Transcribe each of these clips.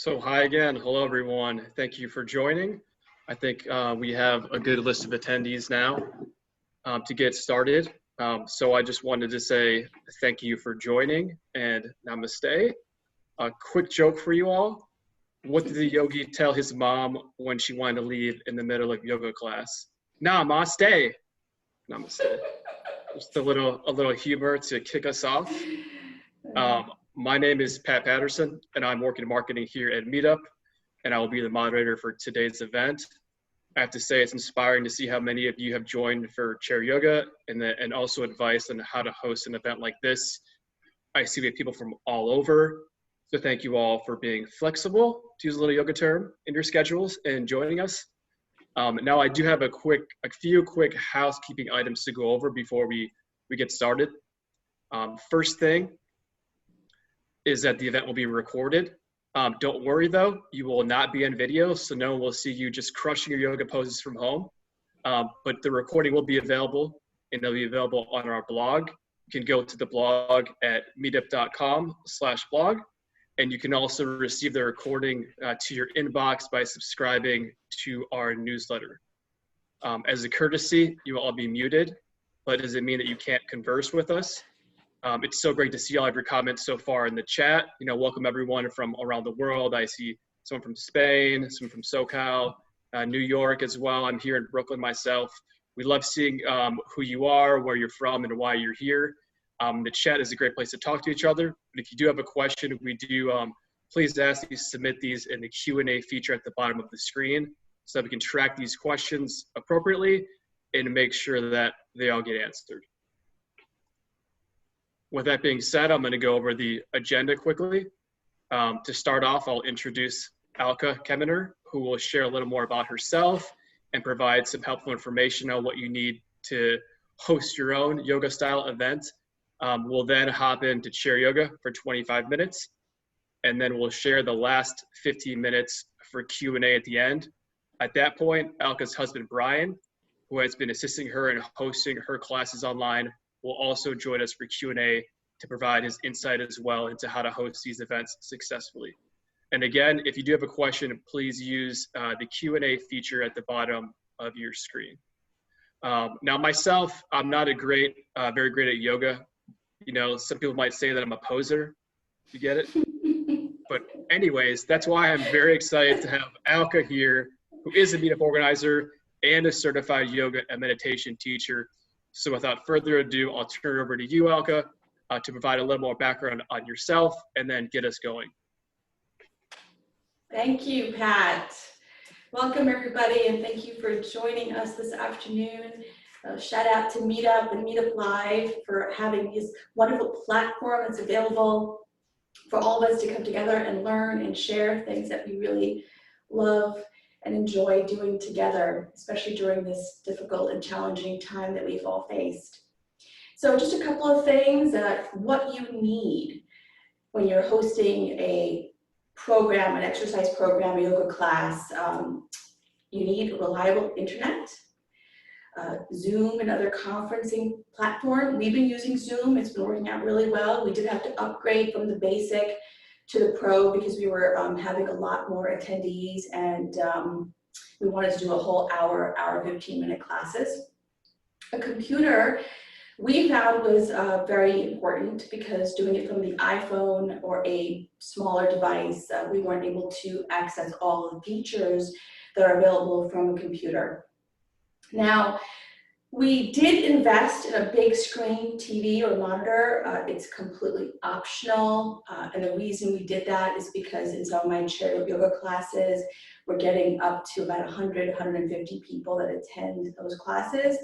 So hi again. Hello, everyone. Thank you for joining. I think we have a good list of attendees now to get started. So I just wanted to say thank you for joining and namaste. A quick joke for you all. What did the yogi tell his mom when she wanted to leave in the middle of yoga class? Namaste. Namaste. Just a little humor to kick us off. My name is Pat Patterson, and I'm working in marketing here at Meetup, and I will be the moderator for today's event. I have to say it's inspiring to see how many of you have joined for chair yoga and also advice on how to host an event like this. I see we have people from all over, so thank you all for being flexible, to use a little yoga term, in your schedules and joining us. Now I do have a few quick housekeeping items to go over before we get started. First thing is that the event will be recorded. Don't worry though, you will not be in video, so no one will see you just crushing your yoga poses from home. But the recording will be available, and it'll be available on our blog. You can go to the blog at meetup.com/blog, and you can also receive the recording to your inbox by subscribing to our newsletter. As a courtesy, you will all be muted, but does it mean that you can't converse with us? It's so great to see all of your comments so far in the chat. You know, welcome everyone from around the world. I see someone from Spain, someone from SoCal, New York as well. I'm here in Brooklyn myself. We love seeing who you are, where you're from, and why you're here. The chat is a great place to talk to each other. But if you do have a question, we do please ask that you submit these in the Q&A feature at the bottom of the screen so that we can track these questions appropriately and make sure that they all get answered. With that being said, I'm going to go over the agenda quickly. To start off, I'll introduce Alka Kaminer, who will share a little more about herself and provide some helpful information on what you need to host your own yoga style event. We'll then hop into chair yoga for 25 minutes, and then we'll share the last 15 minutes for Q&A at the end. At that point, Alka's husband, Brian, who has been assisting her in hosting her classes online, will also join us for Q&A to provide his insight as well into how to host these events successfully. And again, if you do have a question, please use the Q&A feature at the bottom of your screen. Now myself, I'm not very great at yoga. You know, some people might say that I'm a poser. You get it? But anyways, that's why I'm very excited to have Alka here, who is a meetup organizer and a certified yoga and meditation teacher. So without further ado, I'll turn it over to you, Alka, to provide a little more background on yourself and then get us going. Thank you, Pat. Welcome, everybody, and thank you for joining us this afternoon. Shout out to Meetup and Meetup Live for having this wonderful platform that's available for all of us to come together and learn and share things that we really love and enjoy doing together, especially during this difficult and challenging time that we've all faced. So just a couple of things, what you need when you're hosting a program, an exercise program, a yoga class. You need a reliable internet, Zoom and other conferencing platform. We've been using Zoom, it's been working out really well. We did have to upgrade from the basic to the pro because we were having a lot more attendees, and we wanted to do a whole hour 15-minute classes. A computer we found was very important because doing it from the iPhone or a smaller device, we weren't able to access all the features that are available from a computer. Now, we did invest in a big screen TV or monitor. It's completely optional, and the reason we did that is because in some of my chair yoga classes, we're getting up to about 100, 150 people that attend those classes.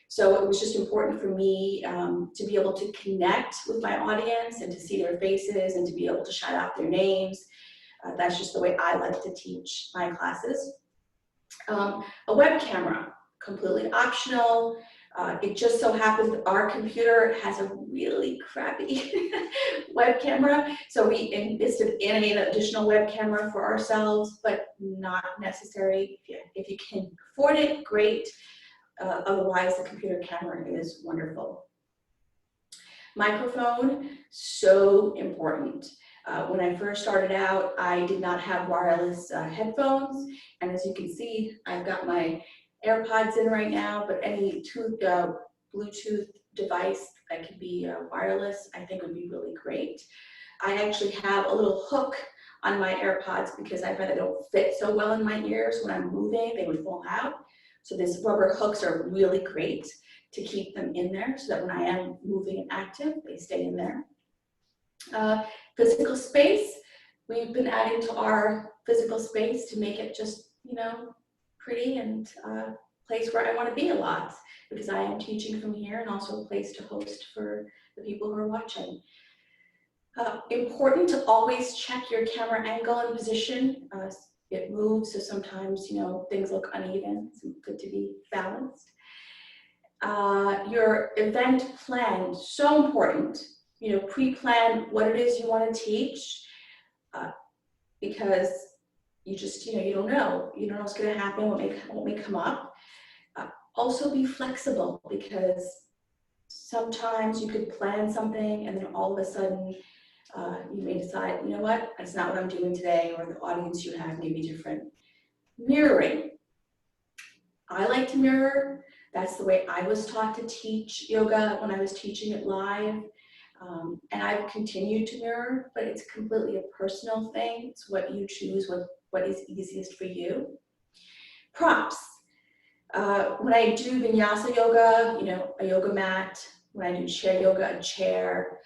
So it was just important for me to be able to connect with my audience and to see their faces and to be able to shout out their names. That's just the way I like to teach my classes. A web camera. Completely optional. It just so happens that our computer has a really crappy web camera, so we invested in an additional web camera for ourselves, but not necessary. If you can afford it, great. Otherwise, the computer camera is wonderful. Microphone, so important. When I first started out, I did not have wireless headphones, and as you can see, I've got my AirPods in right now, but any Bluetooth device that could be wireless, I think would be really great. I actually have a little hook on my AirPods because I find they don't fit so well in my ears. When I'm moving, they would fall out. So these rubber hooks are really great to keep them in there so that when I am moving and active, they stay in there. Physical space, we've been adding to our physical space to make it just, you know, pretty and a place where I want to be a lot, because I am teaching from here and also a place to host for the people who are watching. Important to always check your camera angle and position. It moves, so sometimes, you know, things look uneven. It's good to be balanced. Your event plan, so important. You know, pre-plan what it is you want to teach, because you just, you know, you don't know what's going to happen, what may come up. Also be flexible, because sometimes you could plan something and then all of a sudden you may decide, you know what, that's not what I'm doing today, or the audience you have may be different. Mirroring. I like to mirror. That's the way I was taught to teach yoga when I was teaching it live. And I've continued to mirror, but it's completely a personal thing. It's what you choose, what is easiest for you. Props. When I do vinyasa yoga, you know, a yoga mat. When I do chair yoga, a chair.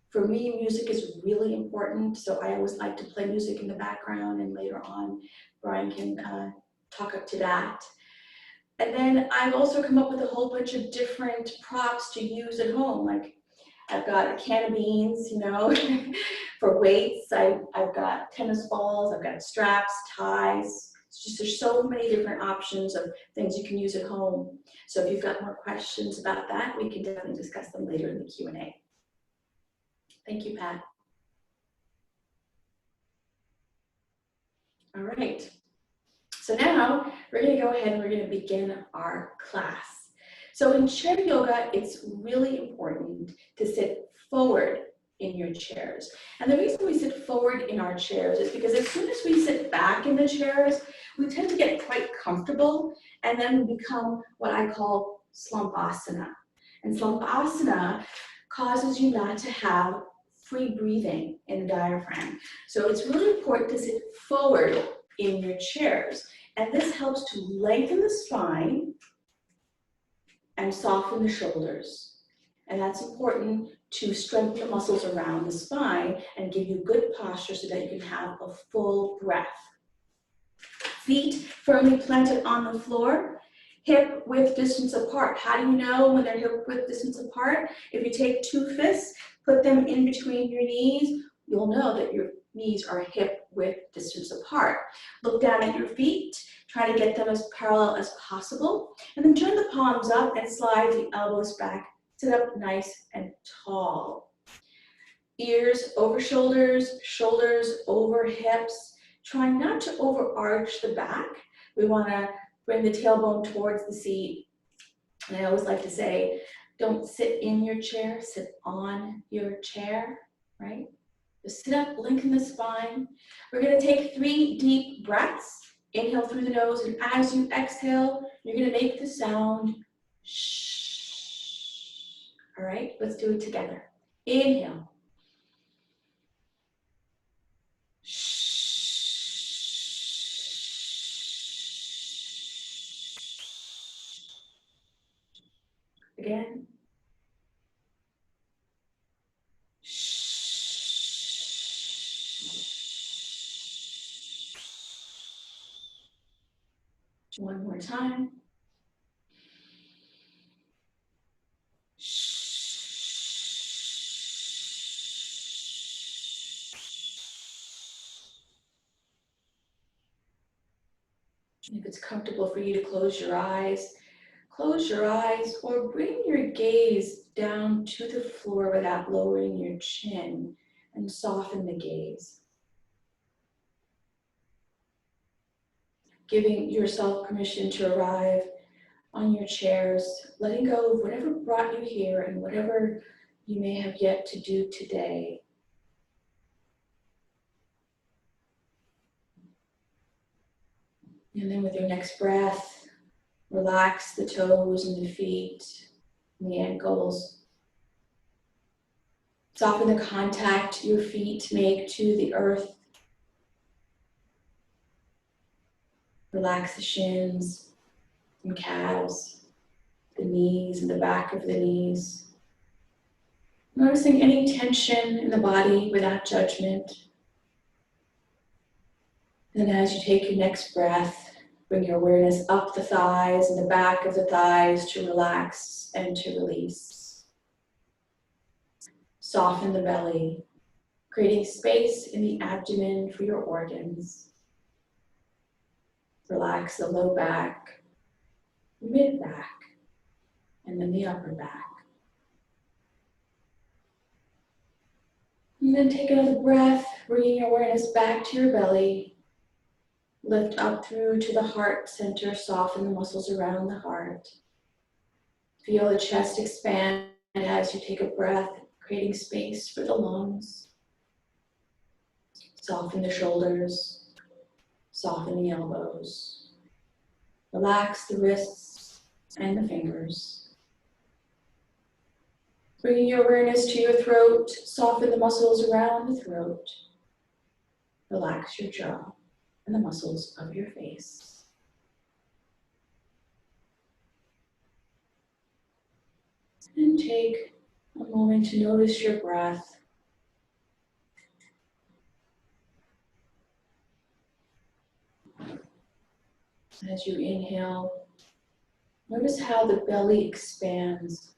For me, music is really important, so I always like to play music in the background, and later on, Brian can talk up to that. And then I've also come up with a whole bunch of different props to use at home. Like I've got a can of beans, you know, for weights. I've got tennis balls, I've got straps, ties. It's just, there's so many different options of things you can use at home. So if you've got more questions about that, we can definitely discuss them later in the Q&A. Thank you, Pat. All right. So now we're going to go ahead and we're going to begin our class. So in chair yoga, it's really important to sit forward in your chairs. And the reason we sit forward in our chairs is because as soon as we sit back in the chairs, we tend to get quite comfortable, and then we become what I call slumpasana. And slumpasana causes you not to have free breathing in the diaphragm. So it's really important to sit forward in your chairs. And this helps to lengthen the spine and soften the shoulders. And that's important to strengthen the muscles around the spine and give you good posture so that you can have a full breath. Feet firmly planted on the floor, hip width distance apart. How do you know when they're hip width distance apart? If you take two fists, put them in between your knees, you'll know that your knees are hip width distance apart. Look down at your feet, try to get them as parallel as possible, and then turn the palms up and slide the elbows back. Sit up nice and tall. Ears over shoulders, shoulders over hips. Try not to overarch the back. We want to bring the tailbone towards the seat. And I always like to say, don't sit in your chair, sit on your chair, right? Just sit up, lengthen the spine. We're going to take 3 deep breaths. Inhale through the nose, and as you exhale, you're going to make the sound shh. All right, let's do it together. Inhale. Again. One more time. If it's comfortable for you to close your eyes or bring your gaze down to the floor without lowering your chin and soften the gaze. Giving yourself permission to arrive on your chairs, letting go of whatever brought you here and whatever you may have yet to do today. And then with your next breath, relax the toes and the feet and the ankles. Soften the contact your feet make to the earth. Relax the shins and calves, the knees and the back of the knees. Noticing any tension in the body without judgment. And as you take your next breath, bring your awareness up the thighs and the back of the thighs to relax and to release. Soften the belly, creating space in the abdomen for your organs. Relax the low back, mid back, and then the upper back. And then take another breath, bringing your awareness back to your belly. Lift up through to the heart center, soften the muscles around the heart. Feel the chest expand as you take a breath, creating space for the lungs. Soften the shoulders, soften the elbows. Relax the wrists and the fingers. Bringing your awareness to your throat, soften the muscles around the throat. Relax your jaw and the muscles of your face. And take a moment to notice your breath. As you inhale, notice how the belly expands.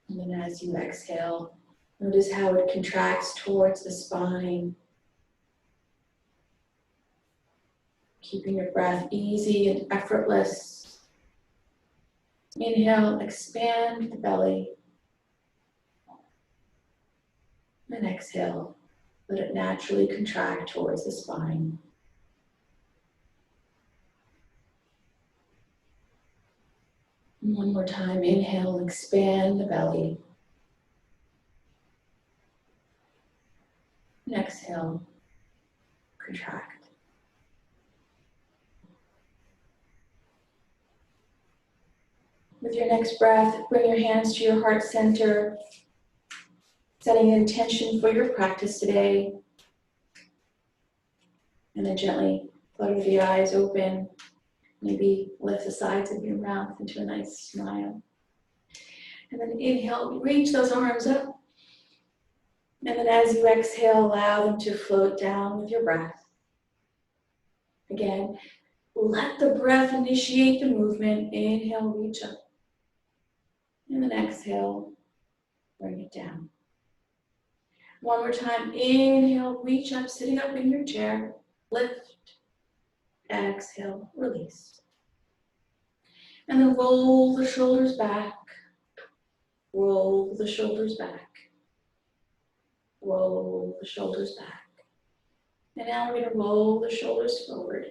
And then as you exhale, notice how it contracts towards the spine. Keeping your breath easy and effortless. Inhale, expand the belly. And exhale, let it naturally contract towards the spine. And one more time, inhale, expand the belly. And exhale, contract. With your next breath, bring your hands to your heart center, setting an intention for your practice today. And then gently flutter the eyes open. Maybe lift the sides of your mouth into a nice smile. And then inhale, reach those arms up. And then as you exhale, allow them to float down with your breath. Again, let the breath initiate the movement. Inhale, reach up. And then exhale, bring it down. One more time, inhale, reach up, sitting up in your chair. Lift, exhale, release. And then roll the shoulders back. Roll the shoulders back. Roll the shoulders back. And now we're going to roll the shoulders forward.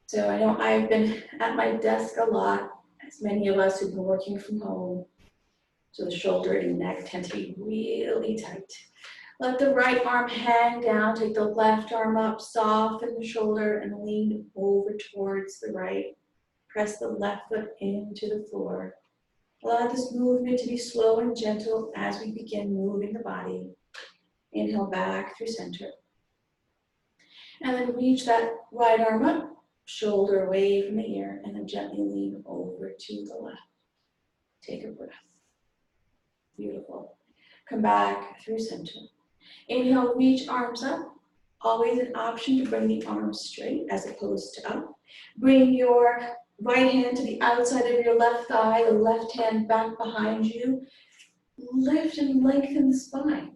So I know I've been at my desk a lot, as many of us who've been working from home. So the shoulder and neck tend to be really tight. Let the right arm hang down, take the left arm up, soften the shoulder and lean over towards the right. Press the left foot into the floor. Allow this movement to be slow and gentle as we begin moving the body. Inhale back through center. And then reach that right arm up, shoulder away from the ear, and then gently lean over to the left. Take a breath. Beautiful. Come back through center. Inhale, reach arms up. Always an option to bring the arms straight as opposed to up. Bring your right hand to the outside of your left thigh, the left hand back behind you. Lift and lengthen the spine.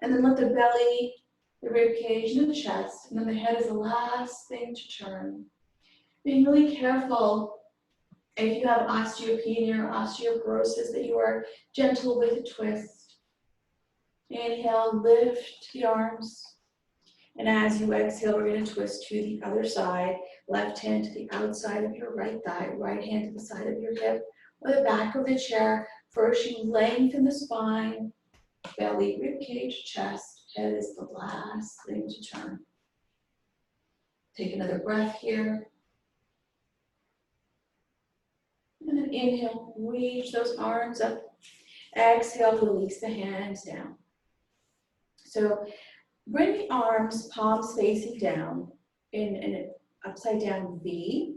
And then let the belly, the rib cage, and the chest, and then the head is the last thing to turn. Being really careful if you have osteopenia or osteoporosis that you are gentle with a twist. Inhale, lift the arms. And as you exhale, we're going to twist to the other side. Left hand to the outside of your right thigh, right hand to the side of your hip, or the back of the chair. First, you lengthen the spine. belly, rib cage, chest. Head is the last thing to turn. Take another breath here. And then inhale, reach those arms up. Exhale, release the hands down. So bring the arms, palms facing down in an upside down V.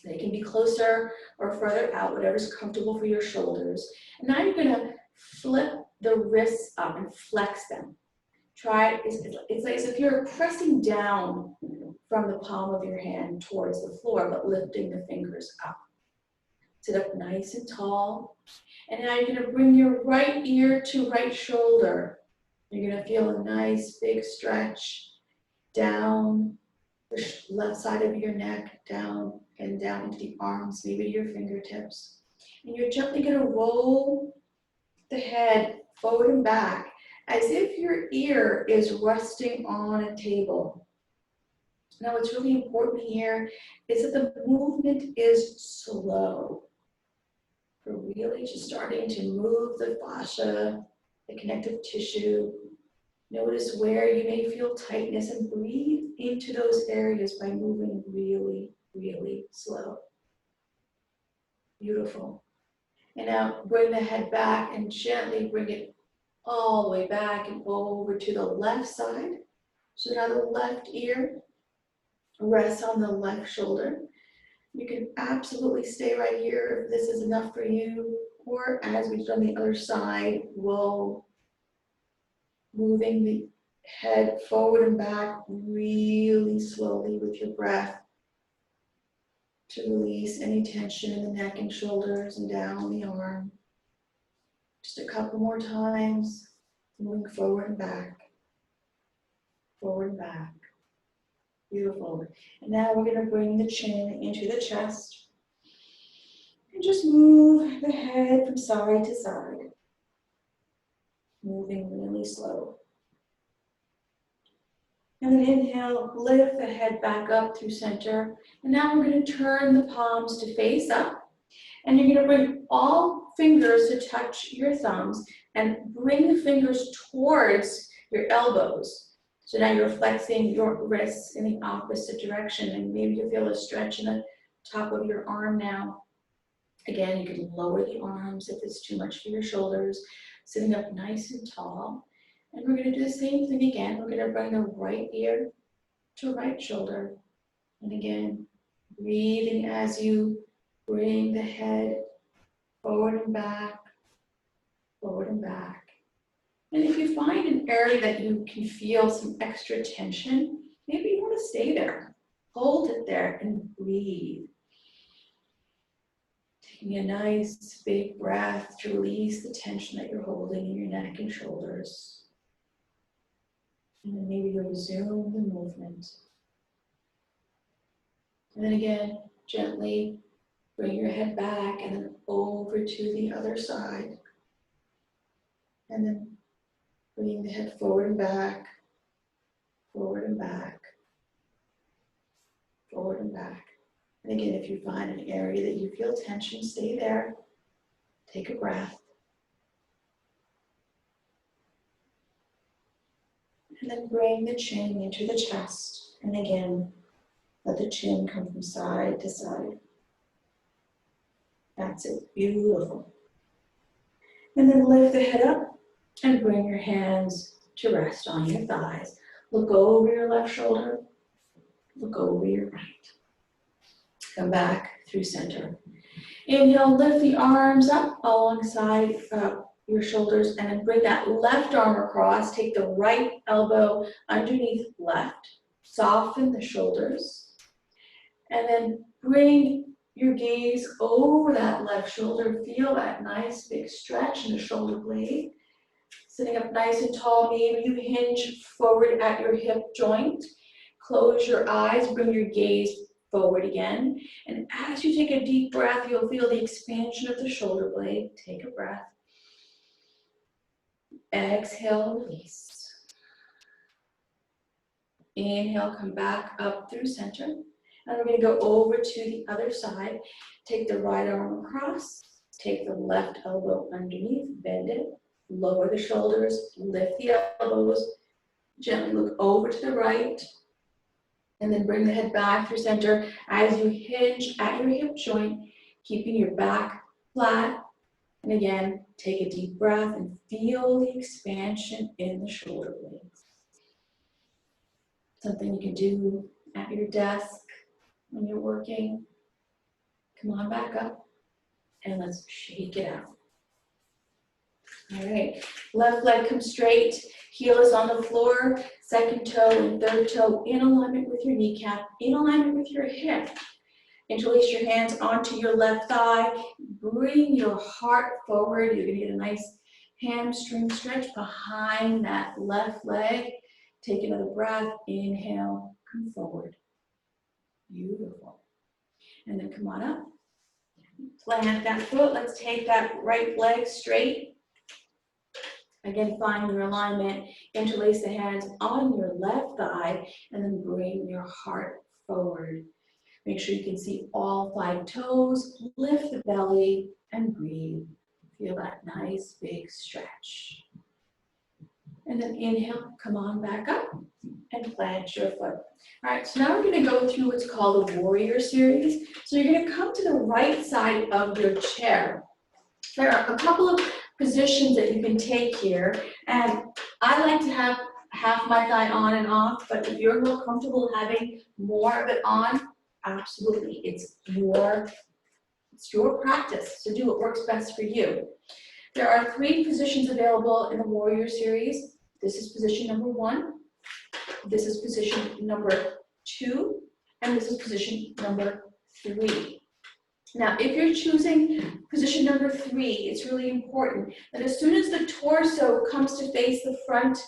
They can be closer or further out, whatever's comfortable for your shoulders. And now you're gonna flip the wrists up and flex them. Try, it's like as if you're pressing down from the palm of your hand towards the floor, but lifting the fingers up. Sit up nice and tall. And now you're gonna bring your right ear to right shoulder. You're gonna feel a nice big stretch down the left side of your neck, down and down into the arms, maybe to your fingertips. And you're gently gonna roll the head forward and back as if your ear is resting on a table. Now what's really important here is that the movement is slow. We're really just starting to move the fascia, the connective tissue. Notice where you may feel tightness and breathe into those areas by moving really, really slow. Beautiful. And now bring the head back and gently bring it all the way back and over to the left side. So now the left ear rests on the left shoulder. You can absolutely stay right here if this is enough for you, or as we've done the other side, we'll moving the head forward and back really slowly with your breath to release any tension in the neck and shoulders and down the arm. Just a couple more times, moving forward and back, forward and back. Beautiful. And now we're going to bring the chin into the chest and just move the head from side to side, moving really slow. And then inhale, lift the head back up through center. And now we're going to turn the palms to face up. And you're going to bring all fingers to touch your thumbs and bring the fingers towards your elbows. So now you're flexing your wrists in the opposite direction, and maybe you feel a stretch in the top of your arm now. Again, you can lower the arms if it's too much for your shoulders, sitting up nice and tall. And we're going to do the same thing again. We're going to bring the right ear to right shoulder. And again, breathing as you bring the head forward and back, forward and back. And if you find an area that you can feel some extra tension, maybe you want to stay there. Hold it there and breathe. Taking a nice big breath to release the tension that you're holding in your neck and shoulders. And then maybe you'll resume the movement. And then again, gently bring your head back and then over to the other side. And then bringing the head forward and back, forward and back, forward and back. And again, if you find an area that you feel tension, stay there. Take a breath. And then bring the chin into the chest. And again, let the chin come from side to side. That's it. Beautiful. And then lift the head up and bring your hands to rest on your thighs. Look over your left shoulder. Look over your right. Come back through center. Inhale, lift the arms up alongside your shoulders and then bring that left arm across. Take the right elbow underneath left. Soften the shoulders. And then bring your gaze over that left shoulder. Feel that nice big stretch in the shoulder blade. Sitting up nice and tall, maybe you hinge forward at your hip joint. Close your eyes, bring your gaze forward again. And as you take a deep breath, you'll feel the expansion of the shoulder blade. Take a breath. Exhale, release. Inhale, come back up through center. And we're going to go over to the other side. Take the right arm across. Take the left elbow underneath, bend it. lower the shoulders, lift the elbows, gently look over to the right, and then bring the head back through center as you hinge at your hip joint, keeping your back flat. And again, take a deep breath and feel the expansion in the shoulder blades. Something you can do at your desk when you're working. Come on back up and let's shake it out. All right, left leg comes straight, heel is on the floor, second toe and third toe in alignment with your kneecap, in alignment with your hip. Interlace your hands onto your left thigh, bring your heart forward. You're gonna get a nice hamstring stretch behind that left leg. Take another breath, inhale, come forward. Beautiful. And then come on up, plant that foot. Let's take that right leg straight. Again, find your alignment, interlace the hands on your left thigh, and then bring your heart forward. Make sure you can see all 5 toes, lift the belly, and breathe. Feel that nice big stretch. And then inhale, come on back up, and plant your foot. All right, so now we're gonna go through what's called a warrior series. So you're gonna come to the right side of your chair. There are a couple of positions that you can take here, and I like to have half my thigh on and off, but if you're more comfortable having more of it on, absolutely, it's your practice, so do what works best for you. There are 3 positions available in the warrior series. This is position number 1, this is position number 2, and this is position number 3. Now, if you're choosing position number 3, it's really important that as soon as the torso comes to face the front,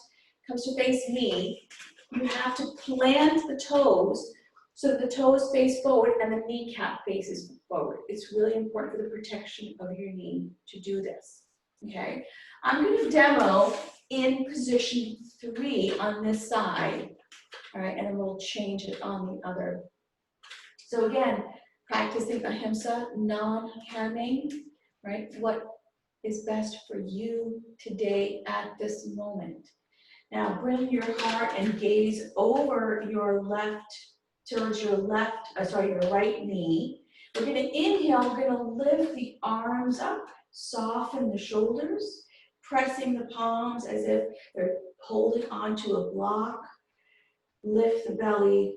comes to face me, you have to plant the toes so that the toes face forward and the kneecap faces forward. It's really important for the protection of your knee to do this, okay? I'm gonna demo in position 3 on this side, all right, and then we'll change it on the other. So again, practicing ahimsa, non-harming, right? What is best for you today at this moment. Now bring your heart and gaze over your left, towards your left, your right knee. We're gonna inhale, we're gonna lift the arms up, soften the shoulders, pressing the palms as if they're holding onto a block. Lift the belly.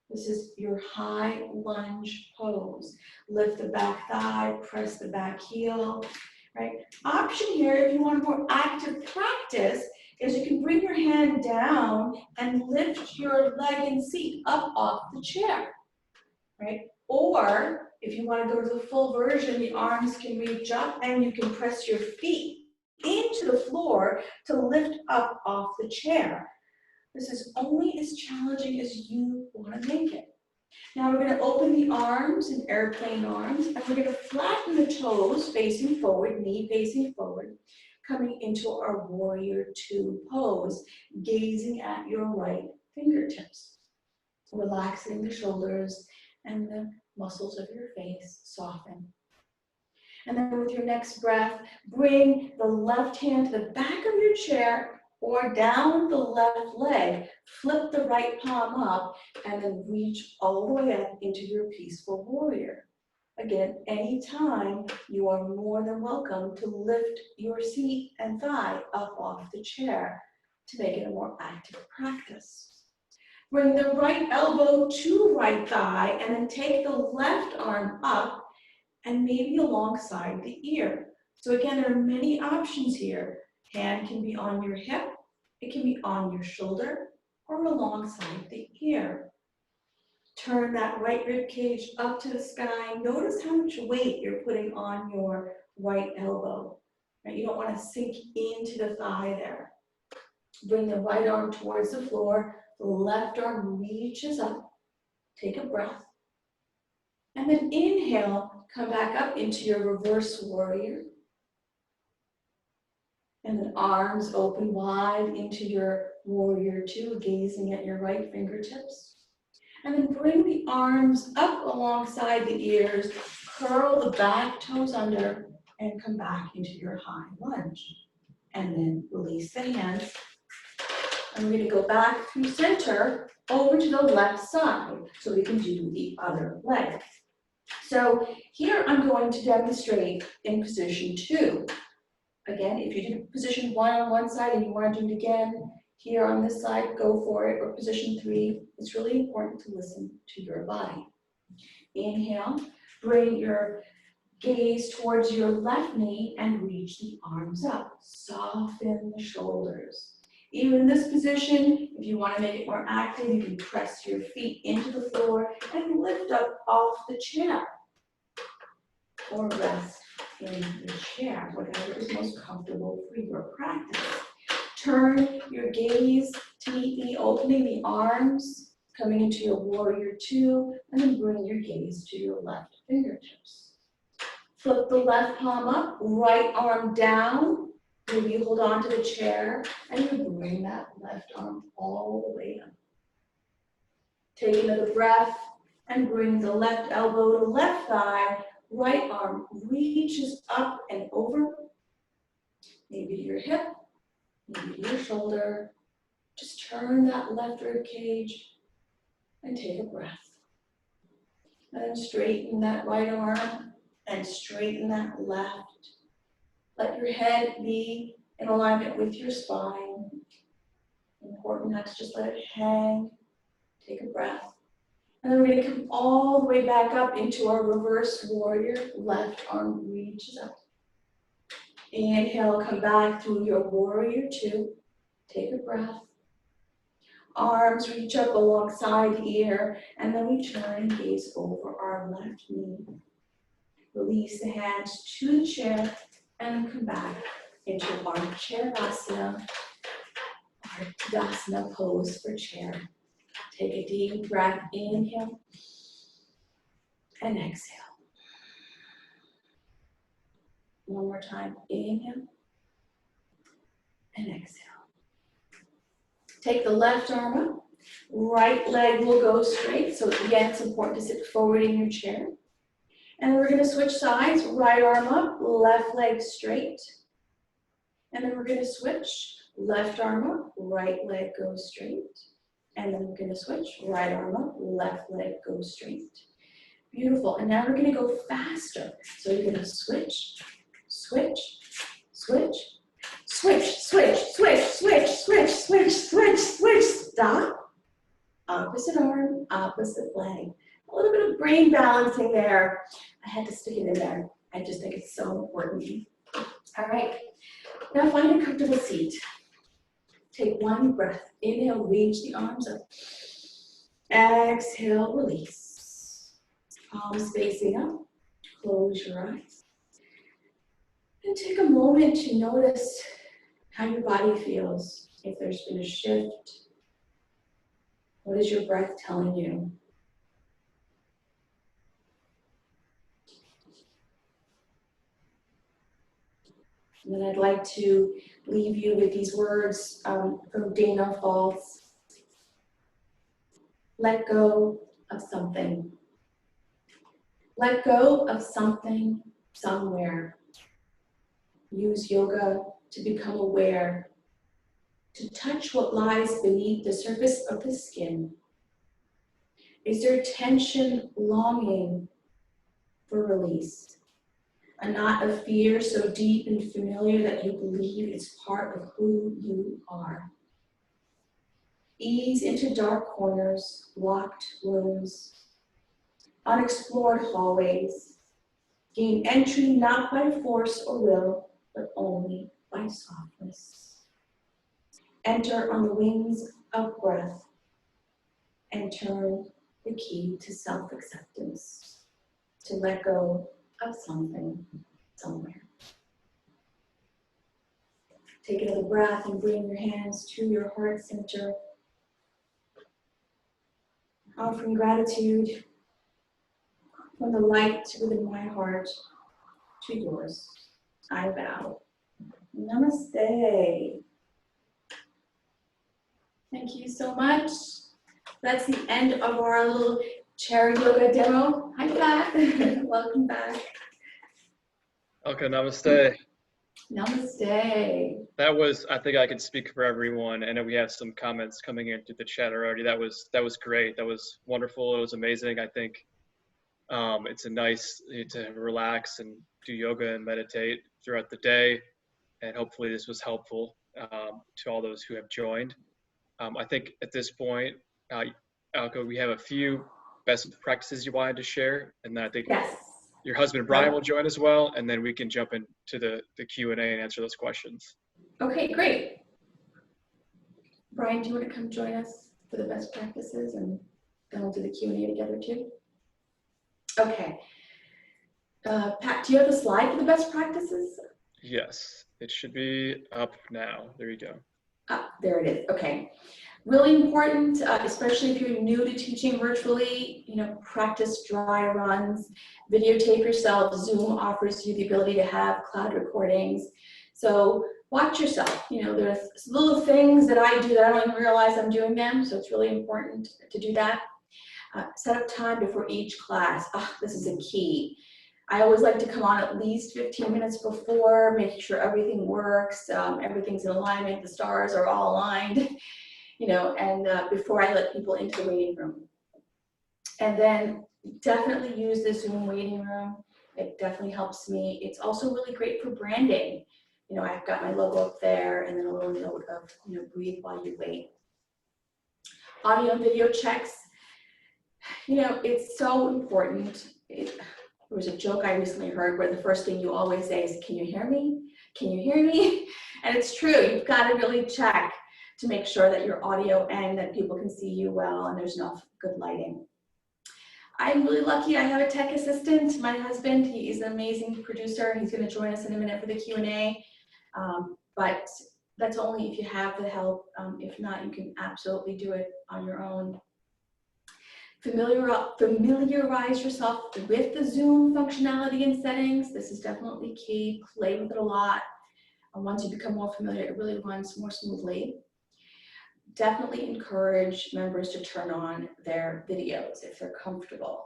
This is your high lunge pose. Lift the back thigh, press the back heel, right? Option here, if you want a more active practice, is you can bring your hand down and lift your leg and seat up off the chair, right? Or if you want to go to the full version, the arms can reach up and you can press your feet into the floor to lift up off the chair. This is only as challenging as you want to make it. Now we're going to open the arms in airplane arms, and we're going to flatten the toes facing forward, knee facing forward, coming into our warrior 2 pose, gazing at your right fingertips, relaxing the shoulders and the muscles of your face soften. And then with your next breath, bring the left hand to the back of your chair or down the left leg, flip the right palm up, and then reach all the way up into your peaceful warrior. Again, anytime, you are more than welcome to lift your seat and thigh up off the chair to make it a more active practice. Bring the right elbow to right thigh, and then take the left arm up and maybe alongside the ear. So again, there are many options here. Hand can be on your hip, it can be on your shoulder, or alongside the ear. Turn that right rib cage up to the sky. Notice how much weight you're putting on your right elbow. Right? You don't want to sink into the thigh there. Bring the right arm towards the floor. The left arm reaches up. Take a breath. And then inhale, come back up into your reverse warrior. And then arms open wide into your warrior 2, gazing at your right fingertips. And then bring the arms up alongside the ears, curl the back toes under, and come back into your high lunge. and then release the hands. And we're going to go back through center over to the left side so we can do the other leg. So here I'm going to demonstrate in position 2. Again, if you did position 1 on one side and you want to do it again here on this side, go for it, or position 3. It's really important to listen to your body. Inhale, bring your gaze towards your left knee and reach the arms up. Soften the shoulders. Even in this position, if you want to make it more active, you can press your feet into the floor and lift up off the chair. Or rest in the chair, whatever is most comfortable for your practice. Turn your gaze to meet me, opening the arms, coming into your warrior 2, and then bring your gaze to your left fingertips. Flip the left palm up, right arm down. Maybe you hold on to the chair, and you bring that left arm all the way up. Take another breath, and bring the left elbow to left thigh. Right arm reaches up and over, maybe to your hip, maybe to your shoulder. Just turn that left rib cage and take a breath. And then straighten that right arm and straighten that left. Let your head be in alignment with your spine. Important not to just let it hang. Take a breath. And then we're going to come all the way back up into our reverse warrior. Left arm reaches up. Inhale, come back through your warrior 2. Take a breath. Arms reach up alongside the ear, and then we turn and gaze over our left knee. Release the hands to the chair, and come back into our Chairasana, our Tadasana pose for chair. Take a deep breath, inhale, and exhale. One more time, inhale, and exhale. Take the left arm up, right leg will go straight. So again, it's important to sit forward in your chair. And we're gonna switch sides, right arm up, left leg straight. And then we're gonna switch, left arm up, right leg goes straight. And then we're gonna switch, right arm up, left leg goes straight. Beautiful, and now we're gonna go faster. So you're gonna switch, switch, switch, switch, switch, switch, switch, switch, switch, switch, switch, stop. Opposite arm, opposite leg. A little bit of brain balancing there. I had to stick it in there. I just think it's so important. All right, now find a comfortable seat. Take one breath. Inhale, reach the arms up. Exhale, release. Palms facing up. Close your eyes. And take a moment to notice how your body feels. If there's been a shift, what is your breath telling you? And then I'd like to leave you with these words from Dana Falls. Let go of something. Let go of something somewhere. Use yoga to become aware, to touch what lies beneath the surface of the skin. Is there tension, longing for release? A knot of fear so deep and familiar that you believe it's part of who you are. Ease into dark corners, locked rooms, unexplored hallways. Gain entry not by force or will, but only by softness. Enter on the wings of breath and turn the key to self-acceptance, to let go of something somewhere. Take another breath and bring your hands to your heart center. Offering gratitude from the light within my heart to yours. I bow. Namaste. Thank you so much. That's the end of our little chair yoga demo. Hi, Pat. Welcome back. Okay, namaste. Namaste. That was, I think I could speak for everyone. I know we have some comments coming into the chat already. That was great. That was wonderful. It was amazing. I think it's a nice to relax and do yoga and meditate throughout the day. And hopefully this was helpful to all those who have joined. I think at this point, Alka, we have a few best practices you wanted to share, and then I think Yes. your husband Brian will join as well, and then we can jump into the Q&A and answer those questions. Okay, great. Brian, do you want to come join us for the best practices, and then we'll do the Q&A together too? Okay. Pat, do you have the slide for the best practices? Yes, it should be up now. There you go. There it is. Okay. Really important, especially if you're new to teaching virtually, practice dry runs, videotape yourself. Zoom offers you the ability to have cloud recordings. So watch yourself. There's little things that I do that I don't even realize I'm doing them. So it's really important to do that. Set up time before each class. This is a key. I always like to come on at least 15 minutes before, making sure everything works, everything's in alignment, the stars are all aligned, and before I let people into the waiting room. And then definitely use the Zoom waiting room. It definitely helps me. It's also really great for branding. I've got my logo up there, and then a little note of, breathe while you wait. Audio and video checks. It's so important. There was a joke I recently heard where the first thing you always say is, can you hear me? Can you hear me? And it's true. You've got to really check to make sure that your audio and that people can see you well and there's enough good lighting. I'm really lucky. I have a tech assistant, my husband. He is an amazing producer. He's going to join us in a minute for the Q&A. But that's only if you have the help. If not, you can absolutely do it on your own. Familiarize yourself with the Zoom functionality and settings. This is definitely key. Play with it a lot. And once you become more familiar, it really runs more smoothly. Definitely encourage members to turn on their videos if they're comfortable.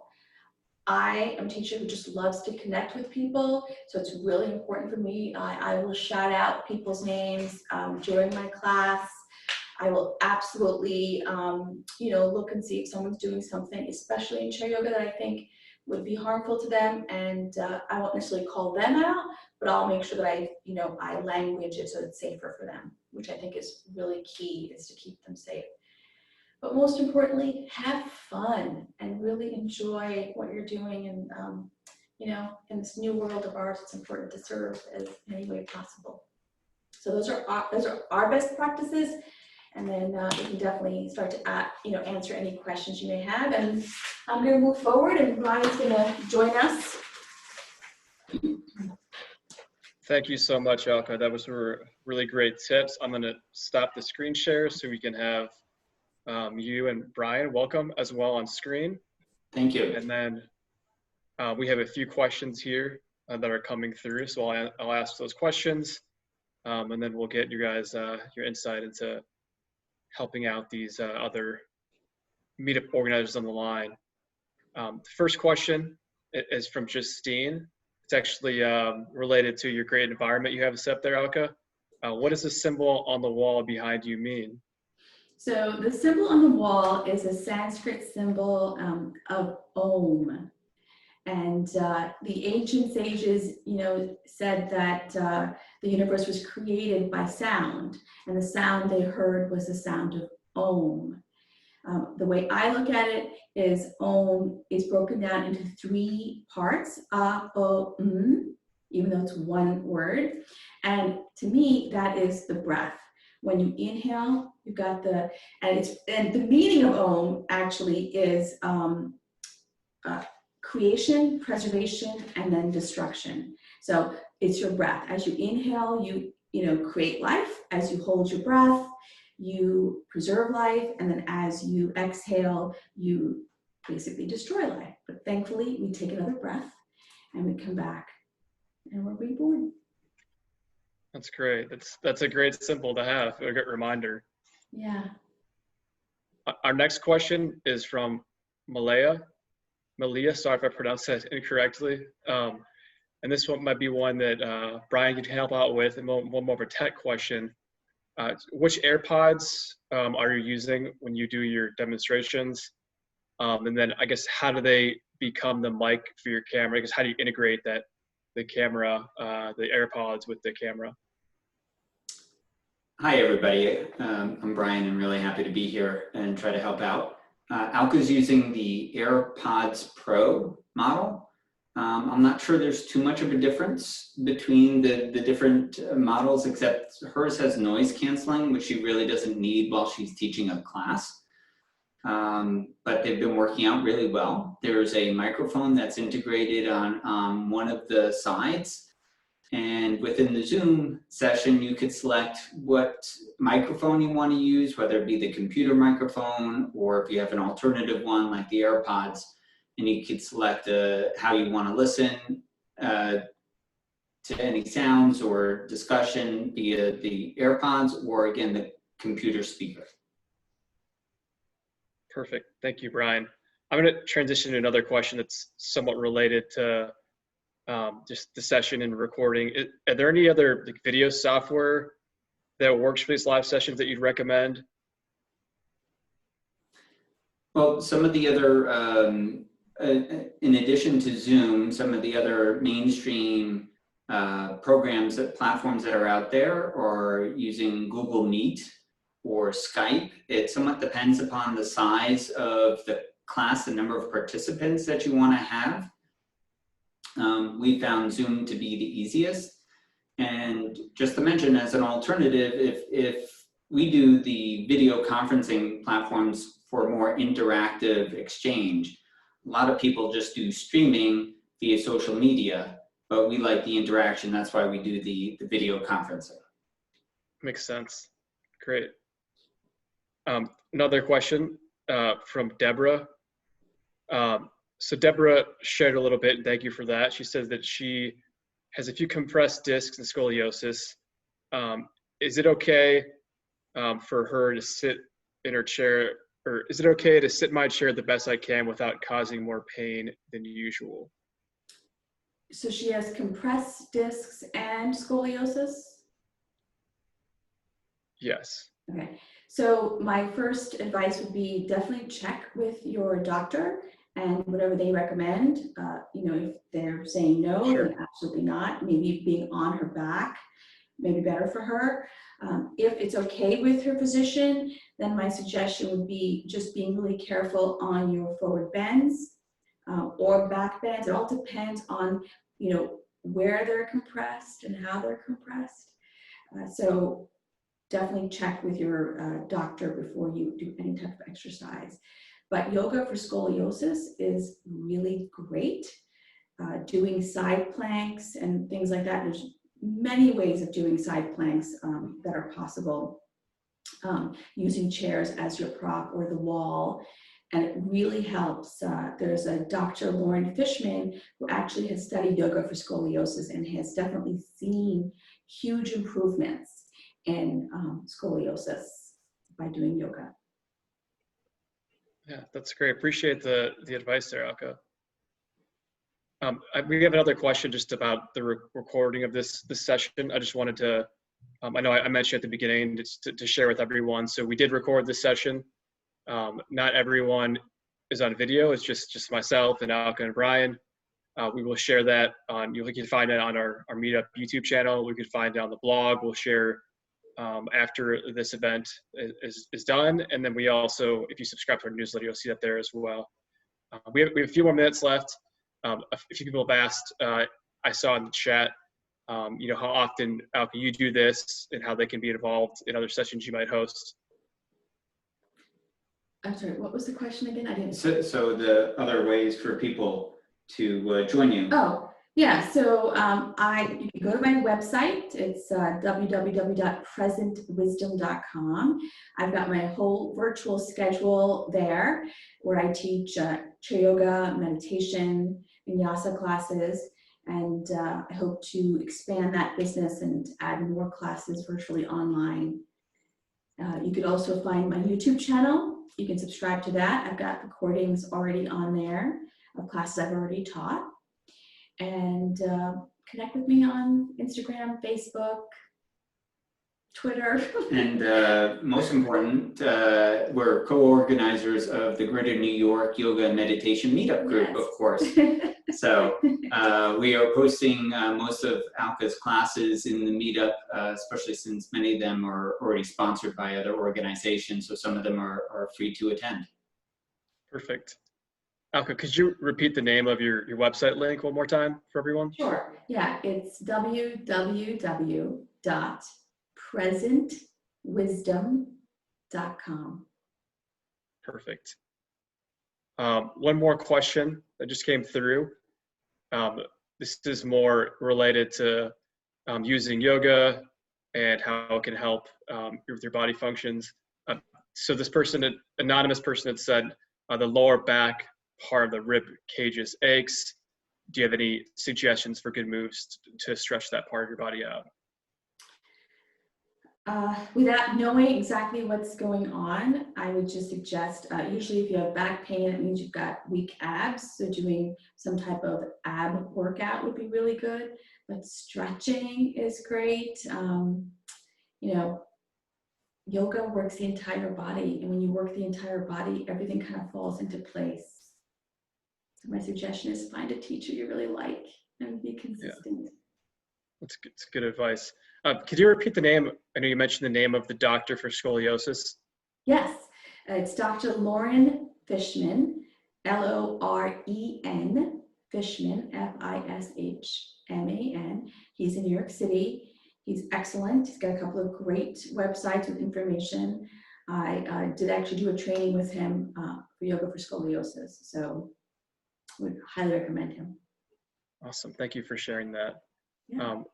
I am a teacher who just loves to connect with people, so it's really important for me. I will shout out people's names during my class. I will absolutely, look and see if someone's doing something, especially in chair yoga, that I think would be harmful to them. And I won't necessarily call them out, but I'll make sure that I language it so it's safer for them, which I think is really key, is to keep them safe. But most importantly, have fun and really enjoy what you're doing. And, in this new world of ours, it's important to serve as any way possible. So those are our best practices. And then we can definitely start to answer any questions you may have. And I'm going to move forward, and Brian's going to join us. Thank you so much, Alka. That was really great tips. I'm going to stop the screen share so we can have you and Brian welcome as well on screen. Thank you. And then we have a few questions here that are coming through. So I'll ask those questions, and then we'll get you guys your insight into helping out these other meetup organizers on the line. The first question is from Justine. It's actually related to your great environment you have set there, Alka. What does the symbol on the wall behind you mean? So the symbol on the wall is a Sanskrit symbol of Om. And the ancient sages, said that the universe was created by sound, and the sound they heard was the sound of Om. The way I look at it is Om is broken down into 3 parts, A, O, M, even though it's one word. And to me, that is the breath. When you inhale, you've got and the meaning of Om actually is creation, preservation, and then destruction. So it's your breath. As you inhale, you create life. As you hold your breath, you preserve life. And then as you exhale, you basically destroy life. But thankfully, we take another breath and we come back and we're reborn. That's great. That's a great symbol to have, a good reminder. Yeah. Our next question is from Malia, sorry if I pronounced that incorrectly. And and this one might be one that Brian could help out with, and one more of a tech question. Which AirPods are you using when you do your demonstrations? And then I guess how do they become the mic for your camera? Because how do you integrate the camera, the AirPods with the camera? Hi everybody, I'm Brian and really happy to be here and try to help out. Alka's using the AirPods Pro model. I'm not sure there's too much of a difference between the different models, except hers has noise canceling, which she really doesn't need while she's teaching a class. But they've been working out really well. There's a microphone that's integrated on one of the sides. And within the Zoom session, you could select what microphone you want to use, whether it be the computer microphone, or if you have an alternative one like the AirPods, and you could select how you want to listen to any sounds or discussion via the AirPods, or again, the computer speaker. Perfect. Thank you, Brian. I'm going to transition to another question that's somewhat related to just the session and recording. Are there any other video software that works for these live sessions that you'd recommend? Well, some of the other, in addition to Zoom, some of the other mainstream programs, platforms that are out there are using Google Meet or Skype. It somewhat depends upon the size of the class, the number of participants that you want to have. We found Zoom to be the easiest. And just to mention, as an alternative, if we do the video conferencing platforms for more interactive exchange, a lot of people just do streaming via social media, but we like the interaction. That's why we do the video conferencing. Makes sense. Great. Another question from Deborah. So Deborah shared a little bit, and thank you for that. She says that she has a few compressed discs and scoliosis. Is it okay for her to sit in her chair, or is it okay to sit in my chair the best I can without causing more pain than usual? So she has compressed discs and scoliosis? Yes. Okay, so my first advice would be definitely check with your doctor and whatever they recommend. If they're saying no, Sure. then absolutely not. Maybe being on her back may be better for her. If it's okay with her physician, then my suggestion would be just being really careful on your forward bends or back bends. It all depends on, where they're compressed and how they're compressed. So definitely check with your doctor before you do any type of exercise. But yoga for scoliosis is really great. Doing side planks and things like that. There's many ways of doing side planks that are possible. Using chairs as your prop or the wall. And it really helps. There's a Dr. Lauren Fishman who actually has studied yoga for scoliosis and has definitely seen huge improvements in scoliosis by doing yoga. Yeah, that's great. Appreciate the advice there, Alka. We have another question just about the recording of this session. I just wanted to, I know I mentioned at the beginning just to share with everyone. So we did record this session. Not everyone is on video. It's just myself and Alka and Brian. We will share that on, you can find it on our Meetup YouTube channel. We can find it on the blog. We'll share after this event is done. And then we also, if you subscribe to our newsletter, you'll see that there as well. We have a few more minutes left. A few people have asked, I saw in the chat, how often, Alka, you do this and how they can be involved in other sessions you might host. I'm sorry, what was the question again? I didn't. So the other ways for people to join you. Oh, yeah. So you can go to my website. It's www.presentwisdom.com. I've got my whole virtual schedule there where I teach chair yoga, meditation, vinyasa classes, and I hope to expand that business and add more classes virtually online. You could also find my YouTube channel. You can subscribe to that. I've got recordings already on there of classes I've already taught. And connect with me on Instagram, Facebook, Twitter. And most important, we're co-organizers of the Greater New York Yoga and Meditation Meetup group, Yes. of course. So we are posting most of Alka's classes in the Meetup, especially since many of them are already sponsored by other organizations, so some of them are free to attend. Perfect. Alka, could you repeat the name of your website link one more time for everyone? Sure. Yeah, it's www.presentwisdom.com. Perfect. One more question that just came through. This is more related to using yoga and how it can help with your body functions. So this person, an anonymous person, had said the lower back part of the rib cages aches. Do you have any suggestions for good moves to stretch that part of your body out? Without knowing exactly what's going on, I would just suggest, usually if you have back pain, it means you've got weak abs. So doing some type of ab workout would be really good, but stretching is great. You know, yoga works the entire body, and when you work the entire body, everything kind of falls into place. So my suggestion is find a teacher you really like and be consistent. Yeah. That's good advice. Could you repeat the name? I know you mentioned the name of the doctor for scoliosis. Yes, it's Dr. Lauren Fishman, Loren Fishman, Fishman. He's in New York City. He's excellent. He's got a couple of great websites with information. I did actually do a training with him for yoga for scoliosis, so would highly recommend him. Awesome. Thank you for sharing that. Yeah.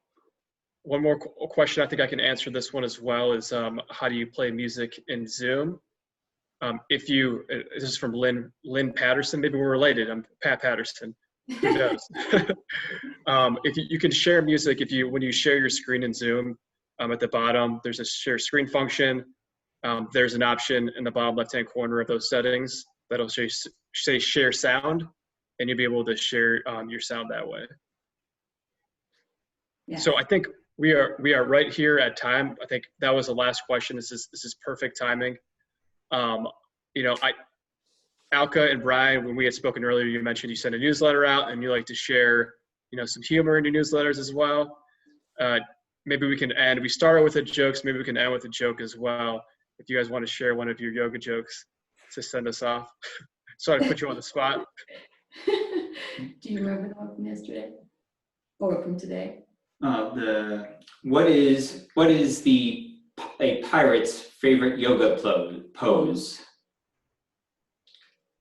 One more question, I think I can answer this one as well, is how do you play music in Zoom? This is from Lynn Patterson, maybe we're related, I'm Pat Patterson, who knows? If you can share music, when you share your screen in Zoom, at the bottom, there's a share screen function. There's an option in the bottom left-hand corner of those settings that'll say share sound, and you'll be able to share your sound that way. Yeah. So I think we are right here at time. I think that was the last question. This is perfect timing. Alka and Brian, when we had spoken earlier, you mentioned you sent a newsletter out and you like to share, some humor in your newsletters as well. Maybe we can end. We started with the jokes. Maybe we can end with a joke as well. If you guys want to share one of your yoga jokes to send us off. Sorry to put you on the spot. Do you remember the one from yesterday or from today? What is a pirate's favorite yoga pose?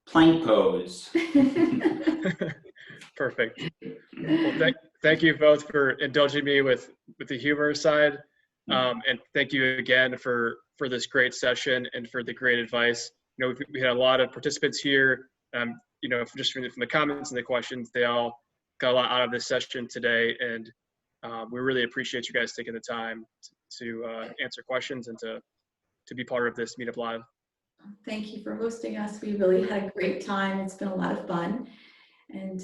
Plank pose. Perfect. Well, thank you both for indulging me with the humor side, and thank you again for this great session and for the great advice. We had a lot of participants here. Just from the comments and the questions, they all got a lot out of this session today, and we really appreciate you guys taking the time to answer questions and to be part of this Meetup Live. Thank you for hosting us. We really had a great time. It's been a lot of fun, and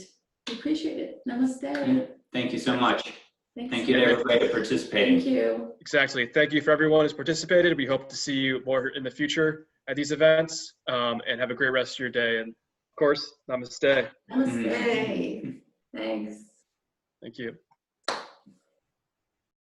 we appreciate it. Namaste. Thank you so much. Thanks. Thank you to everybody for participating. Thank you. Exactly. Thank you for everyone who's participated. We hope to see you more in the future at these events, and have a great rest of your day. And of course, namaste. Namaste. Thanks. Thank you.